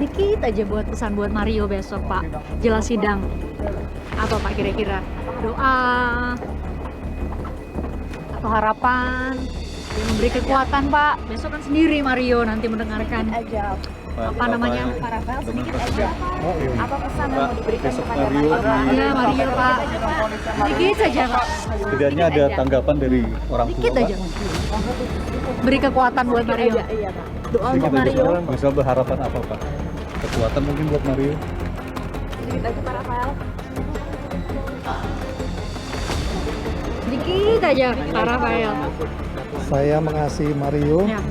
sedikit aja buat pesan buat Mario besok Pak, jelang sidang. Apa Pak kira-kira? Doa atau harapan yang memberi kekuatan Pak? Besok kan sendiri Mario nanti mendengarkan Aja apa namanya? Pak Rafael sedikit aja. Apa pesan yang mau diberikan besok kepada Mario Mario Pak? Iya Mario Pak, sedikit saja Pak, setidaknya ada tanggapan dari orang tua sedikit Pak. aja. Beri kekuatan buat Mario. Iya Pak. Doa Sedikit untuk aja, Mario. Pak. Bisa berharapan apa Pak? Kekuatan mungkin buat Mario. Sedikit aja Pak Rafael. Sedikit aja Pak Rafael. Saya mengasihi Mario Ya.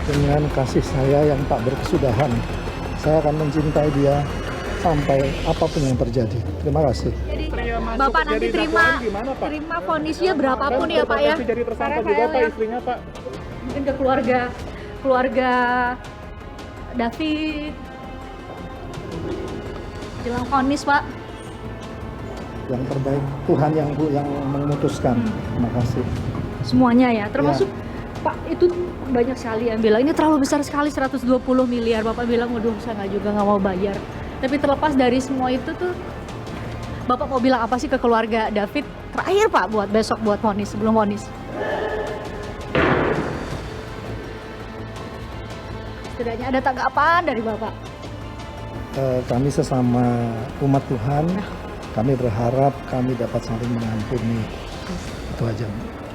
dengan kasih saya yang tak berkesudahan. Saya akan mencintai dia sampai apapun yang terjadi. Terima kasih. Bapak nanti terima vonisnya berapapun ya Pak ya. Jadi tersangka Pak juga Rafael Pak ya. istrinya Pak. Mungkin ke keluarga David jelang vonis Pak. Yang terbaik Tuhan yang memutuskan. Terima kasih. Semuanya ya, termasuk Pak itu banyak sekali yang bilang ini terlalu besar sekali 120 miliar. Bapak bilang waduh saya nggak mau bayar. Tapi terlepas dari semua itu tuh Bapak mau bilang apa sih ke keluarga David terakhir Pak buat besok buat vonis sebelum vonis? Setidaknya ada tanggapan dari Bapak. Kami sesama umat Tuhan, kami berharap kami dapat saling mengampuni. Itu aja.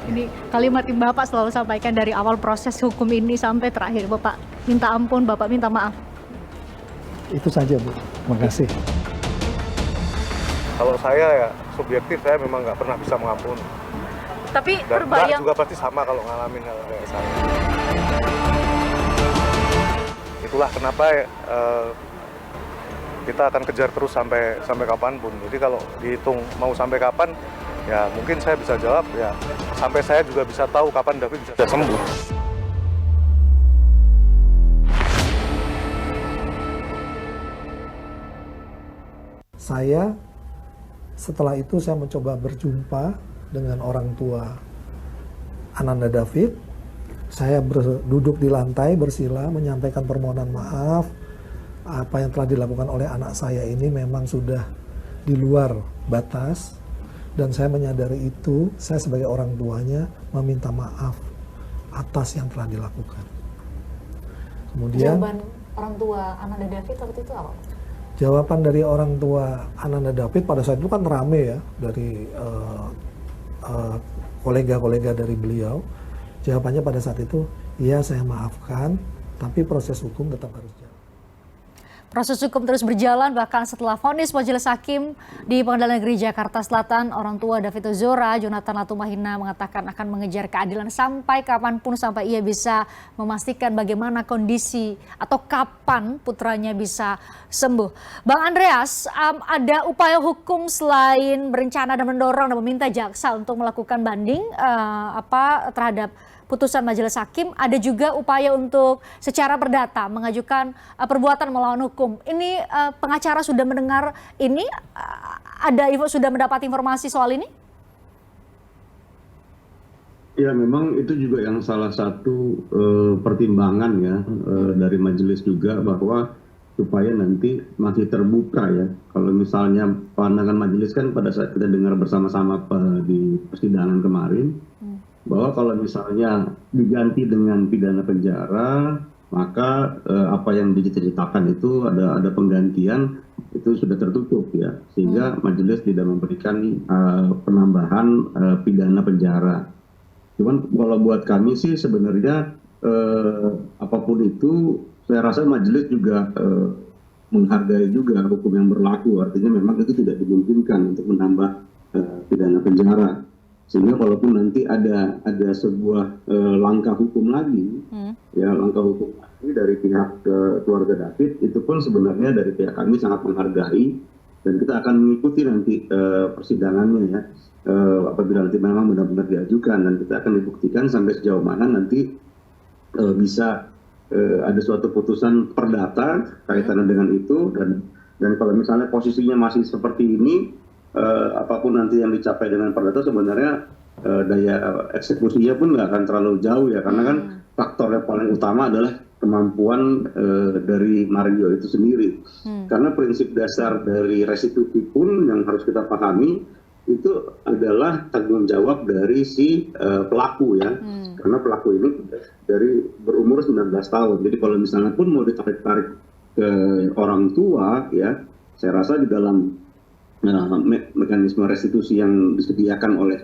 Ini kalimat yang Bapak selalu sampaikan dari awal proses hukum ini sampai terakhir. Bapak minta ampun, Bapak minta maaf. Itu saja Bu. Terima kasih. Kalau saya ya subjektif, saya memang nggak pernah bisa mengampuni. Tapi Dan Mbak terbayang juga pasti sama kalau ngalamin hal kayak saya. Itulah kenapa kita akan kejar terus sampai kapanpun. Jadi kalau dihitung mau sampai kapan, ya mungkin saya bisa jawab ya sampai saya juga bisa tahu kapan David bisa sembuh. Saya setelah itu saya mencoba berjumpa dengan orang tua Ananda David. Saya duduk di lantai bersila menyampaikan permohonan maaf. Apa yang telah dilakukan oleh anak saya ini memang sudah di luar batas. Dan saya menyadari itu, saya sebagai orang tuanya meminta maaf atas yang telah dilakukan. Kemudian Jawaban orang tua Ananda David waktu itu apa? jawaban dari orang tua Ananda David pada saat itu kan rame ya dari kolega-kolega dari beliau. Jawabannya pada saat itu, iya saya maafkan, tapi proses hukum tetap harus jalan. proses hukum terus berjalan bahkan setelah vonis majelis hakim di Pengadilan Negeri Jakarta Selatan, orang tua David Ozora, Jonathan Latumahina mengatakan akan mengejar keadilan sampai kapanpun sampai ia bisa memastikan bagaimana kondisi atau kapan putranya bisa sembuh. Bang Andreas, ada upaya hukum selain berencana dan mendorong dan meminta jaksa untuk melakukan banding terhadap putusan majelis hakim, ada juga upaya untuk secara perdata mengajukan perbuatan melawan hukum. Ini pengacara sudah mendengar ini, sudah mendapat informasi soal ini? Ya, memang itu juga yang salah satu pertimbangan ya dari majelis juga, bahwa supaya nanti masih terbuka ya. Kalau misalnya pandangan majelis kan pada saat kita dengar bersama-sama di persidangan kemarin, bahwa kalau misalnya diganti dengan pidana penjara, maka apa yang diceritakan itu ada penggantian, itu sudah tertutup ya, sehingga majelis tidak memberikan penambahan pidana penjara. Cuman kalau buat kami sih sebenarnya apapun itu, saya rasa majelis juga menghargai juga hukum yang berlaku, artinya memang itu tidak dimungkinkan untuk menambah pidana penjara. Sehingga walaupun nanti ada sebuah langkah hukum lagi, ya langkah hukum lagi dari pihak keluarga David, itu pun sebenarnya dari pihak kami sangat menghargai, dan kita akan mengikuti nanti persidangannya ya, apabila nanti memang benar-benar diajukan, dan kita akan dibuktikan sampai sejauh mana nanti bisa ada suatu putusan perdata kaitannya dengan itu, dan kalau misalnya posisinya masih seperti ini, apapun nanti yang dicapai dengan perdata, sebenarnya daya eksekusinya pun nggak akan terlalu jauh ya, karena kan faktor yang paling utama adalah kemampuan dari Mario itu sendiri. Karena prinsip dasar dari restitusi pun yang harus kita pahami itu adalah tanggung jawab dari si pelaku ya. Karena pelaku ini dari berumur 19 tahun. Jadi kalau misalnya pun mau ditarik-tarik ke orang tua ya, saya rasa di dalam mekanisme restitusi yang disediakan oleh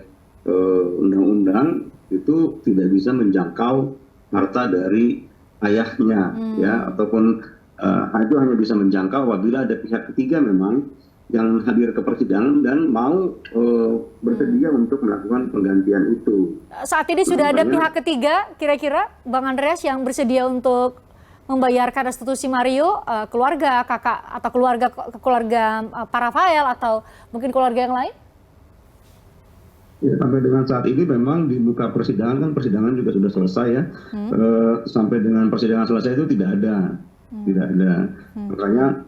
undang-undang itu tidak bisa menjangkau harta dari ayahnya ya, ataupun itu hanya bisa menjangkau apabila ada pihak ketiga memang yang hadir ke persidangan dan mau bersedia untuk melakukan penggantian itu. Saat ini sudah ada pihak ketiga kira-kira Bang Andreas yang bersedia untuk membayarkan restitusi Mario, keluarga kakak atau keluarga Pak Rafael atau mungkin keluarga yang lain? Ya, sampai dengan saat ini memang di muka persidangan kan persidangan juga sudah selesai ya. Sampai dengan persidangan selesai itu tidak ada. Makanya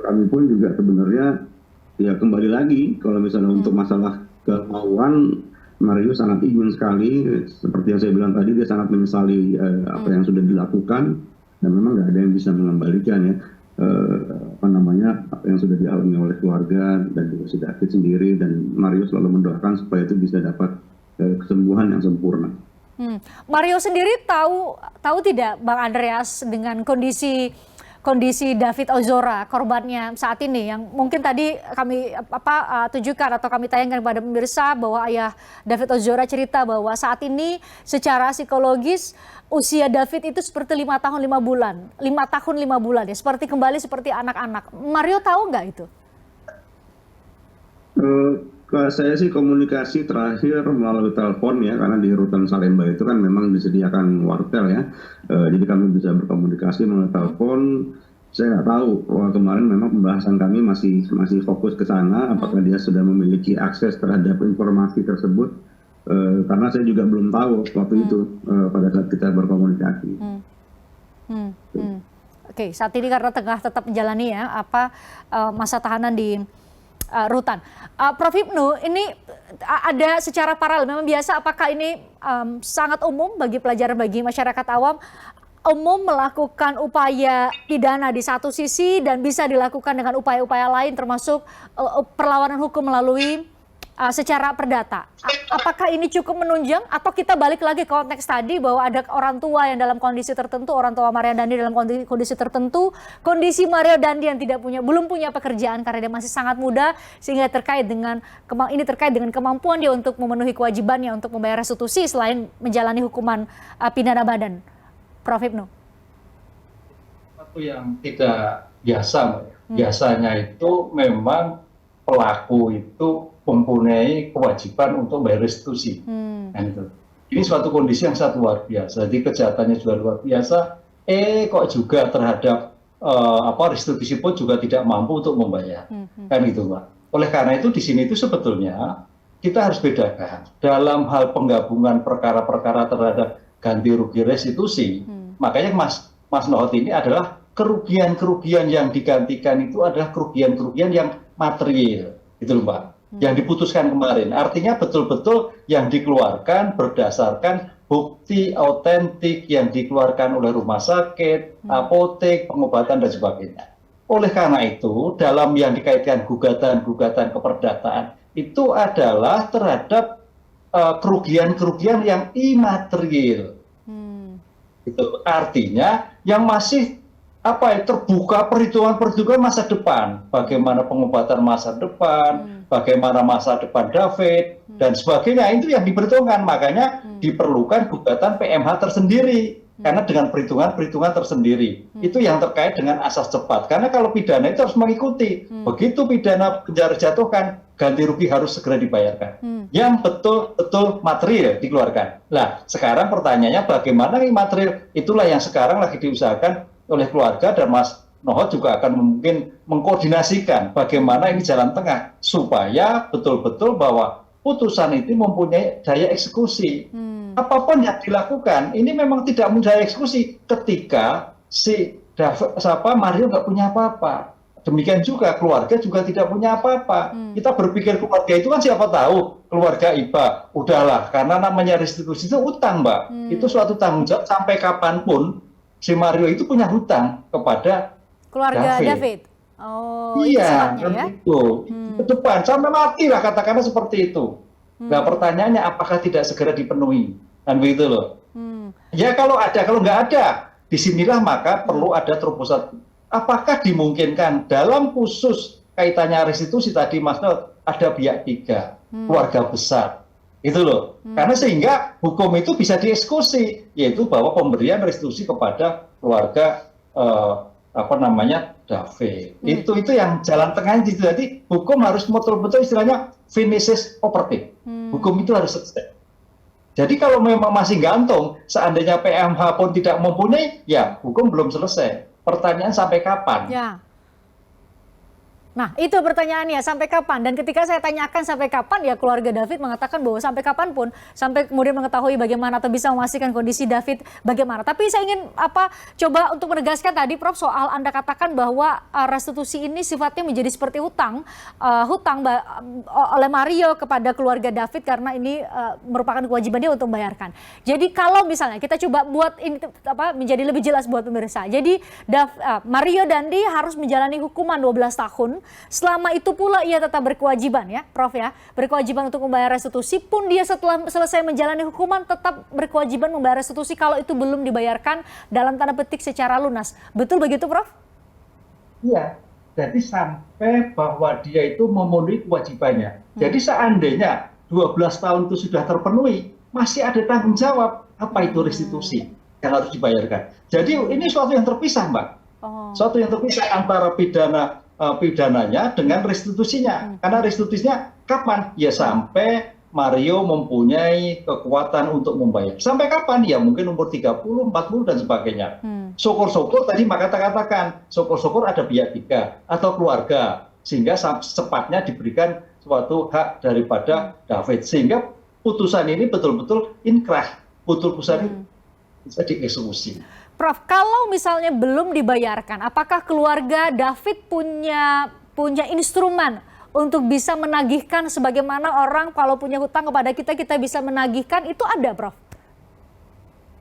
kami pun juga sebenarnya ya kembali lagi kalau misalnya untuk masalah kemauan, Mario sangat ingin sekali, seperti yang saya bilang tadi, dia sangat menyesali apa yang sudah dilakukan dan memang nggak ada yang bisa mengembalikan ya apa yang sudah dialami oleh keluarga dan juga si David sendiri, dan Mario selalu mendoakan supaya itu bisa dapat kesembuhan yang sempurna. Mario sendiri tahu tidak Bang Andreas dengan kondisi David Ozora korbannya saat ini yang mungkin tadi kami tunjukkan atau kami tayangkan kepada pemirsa bahwa ayah David Ozora cerita bahwa saat ini secara psikologis usia David itu seperti 5 tahun 5 bulan ya, seperti kembali seperti anak-anak. Mario tahu nggak itu? Kalau saya sih komunikasi terakhir melalui telepon ya, karena di rutan Salemba itu kan memang disediakan wartel ya, jadi kami bisa berkomunikasi melalui telepon. Saya nggak tahu, kemarin memang pembahasan kami masih fokus ke sana, apakah dia sudah memiliki akses terhadap informasi tersebut, karena saya juga belum tahu waktu itu pada saat kita berkomunikasi. Oke, saat ini karena tengah tetap menjalani ya masa tahanan di rutan. Prof Hipnu, ini ada secara paralel, memang biasa apakah ini sangat umum bagi pelajaran bagi masyarakat awam, umum melakukan upaya pidana di satu sisi dan bisa dilakukan dengan upaya-upaya lain termasuk perlawanan hukum melalui secara perdata. Apakah ini cukup menunjang atau kita balik lagi ke konteks tadi bahwa ada orang tua yang dalam kondisi tertentu, orang tua Mario Dandi dalam kondisi tertentu, kondisi Mario Dandi yang belum punya pekerjaan karena dia masih sangat muda, sehingga terkait dengan kemampuan dia untuk memenuhi kewajibannya untuk membayar restitusi selain menjalani hukuman pidana badan. Prof Hipnu. Satu yang tidak biasa, biasanya itu memang pelaku itu mempunyai kewajiban untuk bayar restitusi. Ini suatu kondisi yang sangat luar biasa. Jadi kejahatannya juga luar biasa. Kok juga terhadap restitusi pun juga tidak mampu untuk membayar. Kan gitu, Pak. Oleh karena itu di sini itu sebetulnya kita harus bedakan dalam hal penggabungan perkara-perkara terhadap ganti rugi restitusi. Makanya Mas Nohot ini adalah kerugian-kerugian yang digantikan itu adalah kerugian-kerugian yang material, gitu loh, Mbak. Yang diputuskan kemarin, artinya betul-betul yang dikeluarkan berdasarkan bukti autentik yang dikeluarkan oleh rumah sakit, apotek, pengobatan dan sebagainya. Oleh karena itu, dalam yang dikaitkan gugatan-gugatan keperdataan itu adalah terhadap kerugian-kerugian yang imaterial. Itu artinya yang masih terbuka perhitungan masa depan, bagaimana pengobatan masa depan, bagaimana masa depan David dan sebagainya, itu yang diperhitungkan. Makanya diperlukan gugatan PMH tersendiri karena dengan perhitungan tersendiri itu yang terkait dengan asas cepat. Karena kalau pidana itu harus mengikuti, begitu pidana penjara jatuhkan, ganti rugi harus segera dibayarkan yang betul-betul material dikeluarkan. Nah, sekarang pertanyaannya bagaimana material, itulah yang sekarang lagi diusahakan oleh keluarga, dan Mas Nohot juga akan mungkin mengkoordinasikan bagaimana ini jalan tengah supaya betul-betul bahwa putusan itu mempunyai daya eksekusi. Apapun yang dilakukan ini memang tidak mudah eksekusi ketika si Mario nggak punya apa-apa. Demikian juga keluarga juga tidak punya apa-apa. Kita berpikir keluarga itu kan siapa tahu keluarga Iba, udahlah karena namanya restitusi itu utang, Mbak. Itu suatu tanggung jawab sampai kapanpun si Mario itu punya hutang kepada Keluarga David. David. Oh, itu Iya, sebabnya kan ya. itu. Ke depan sampai mati lah katakanlah seperti itu. Nah, pertanyaannya apakah tidak segera dipenuhi? Kan begitu loh. Ya kalau nggak ada, disinilah maka perlu ada terobosan. Apakah dimungkinkan dalam khusus kaitannya restitusi tadi Mas Nol, ada pihak tiga, keluarga besar, itu loh. Karena sehingga hukum itu bisa dieksekusi, yaitu bahwa pemberian restitusi kepada keluarga David. Itu yang jalan tengahnya. Jadi hukum harus betul-betul istilahnya finishes operative. Hukum itu harus selesai. Jadi kalau memang masih gantung, seandainya PMH pun tidak mempunyai, ya hukum belum selesai. Pertanyaan sampai kapan? Ya. Nah, itu pertanyaannya, sampai kapan? Dan ketika saya tanyakan sampai kapan, ya keluarga David mengatakan bahwa sampai kapanpun, sampai kemudian mengetahui bagaimana atau bisa memastikan kondisi David bagaimana. Tapi saya ingin coba untuk menegaskan tadi, Prof, soal Anda katakan bahwa restitusi ini sifatnya menjadi seperti hutang oleh Mario kepada keluarga David karena ini merupakan kewajiban dia untuk membayarkan. Jadi kalau misalnya kita coba buat ini menjadi lebih jelas buat pemirsa. Jadi Mario Dandi harus menjalani hukuman 12 tahun. Selama itu pula ia tetap berkewajiban ya, Prof ya, berkewajiban untuk membayar restitusi pun dia setelah selesai menjalani hukuman tetap berkewajiban membayar restitusi kalau itu belum dibayarkan dalam tanda petik secara lunas. Betul begitu, Prof? Iya, jadi sampai bahwa dia itu memenuhi kewajibannya. Jadi seandainya 12 tahun itu sudah terpenuhi, masih ada tanggung jawab apa itu restitusi yang harus dibayarkan. Jadi ini suatu yang terpisah, Mbak. Suatu yang terpisah antara pidananya dengan restitusinya. Karena restitusinya kapan? Ya sampai Mario mempunyai kekuatan untuk membayar. Sampai kapan? Ya mungkin umur 30, 40 dan sebagainya. Syukur-syukur tadi maka katakan, syukur-syukur ada pihak tiga atau keluarga sehingga secepatnya diberikan suatu hak daripada David sehingga putusan ini betul-betul inkrah. Putusan ini bisa dieksekusi. Prof, kalau misalnya belum dibayarkan, apakah keluarga David punya instrumen untuk bisa menagihkan sebagaimana orang kalau punya hutang kepada kita bisa menagihkan, itu ada, Prof?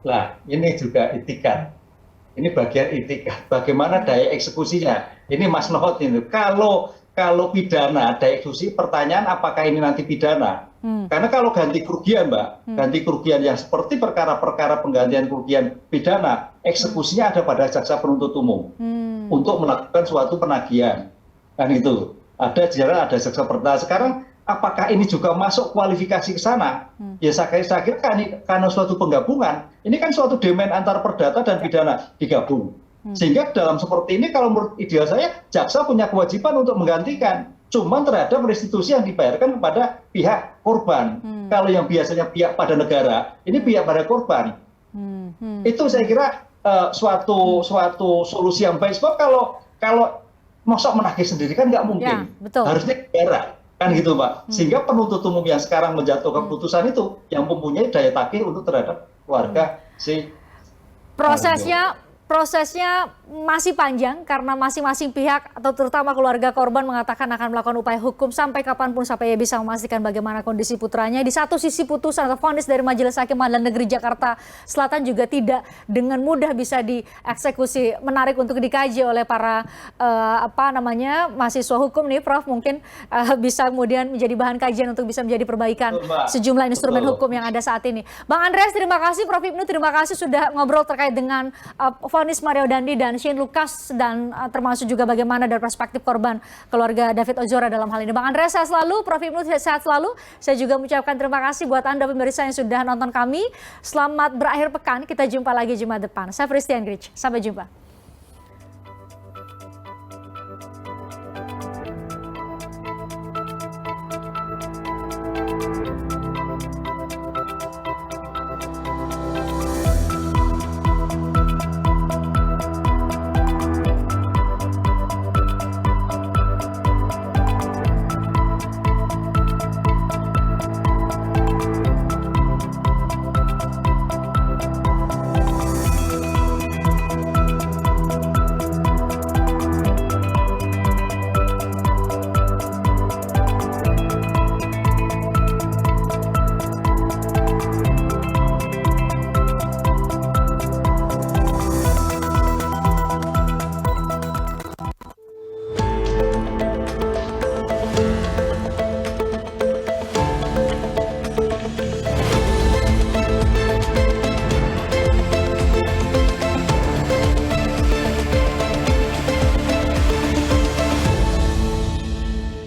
Nah, ini juga itikat. Ini bagian itikat. Bagaimana daya eksekusinya? Ini Mas Nohot ini. Kalau pidana, daya eksekusi, pertanyaan apakah ini nanti pidana? Karena kalau ganti kerugian, Mbak, ganti kerugian yang seperti perkara-perkara penggantian kerugian pidana, eksekusinya ada pada jaksa penuntut umum untuk melakukan suatu penagihan. Kan itu. Ada jaksa penuntut. Sekarang apakah ini juga masuk kualifikasi ke sana? Ya saya kira karena suatu penggabungan, ini kan suatu domain antar perdata dan pidana digabung. Sehingga dalam seperti ini kalau menurut ideal saya, jaksa punya kewajiban untuk menggantikan. Cuman terhadap restitusi yang dibayarkan kepada pihak korban. Kalau yang biasanya pihak pada negara, ini pihak pada korban. Itu saya kira suatu solusi yang baik. Sebab kalau mosok menagih sendiri kan nggak mungkin. Ya, betul. Harusnya negara. Kan gitu, Pak. Sehingga penuntut umum yang sekarang menjatuhkan keputusan itu yang mempunyai daya tagih untuk terhadap keluarga si Prosesnya masih panjang karena masing-masing pihak atau terutama keluarga korban mengatakan akan melakukan upaya hukum sampai kapanpun sampai ia bisa memastikan bagaimana kondisi putranya. Di satu sisi putusan atau vonis dari Majelis Hakim Pengadilan Negeri Jakarta Selatan juga tidak dengan mudah bisa dieksekusi. Menarik untuk dikaji oleh para mahasiswa hukum nih, Prof, mungkin bisa kemudian menjadi bahan kajian untuk bisa menjadi perbaikan sejumlah instrumen hukum yang ada saat ini. Bang Andreas, terima kasih. Prof Ibnu, terima kasih sudah ngobrol terkait dengan vonis Mario Dandi dan Shane Lucas dan termasuk juga bagaimana dari perspektif korban keluarga David Ozora dalam hal ini. Bang Andreas sehat selalu, Prof Ibnu sehat selalu. Saya juga mengucapkan terima kasih buat Anda pemirsa yang sudah nonton kami. Selamat berakhir pekan, kita jumpa lagi Jumat depan. Saya Christian Grich, sampai jumpa.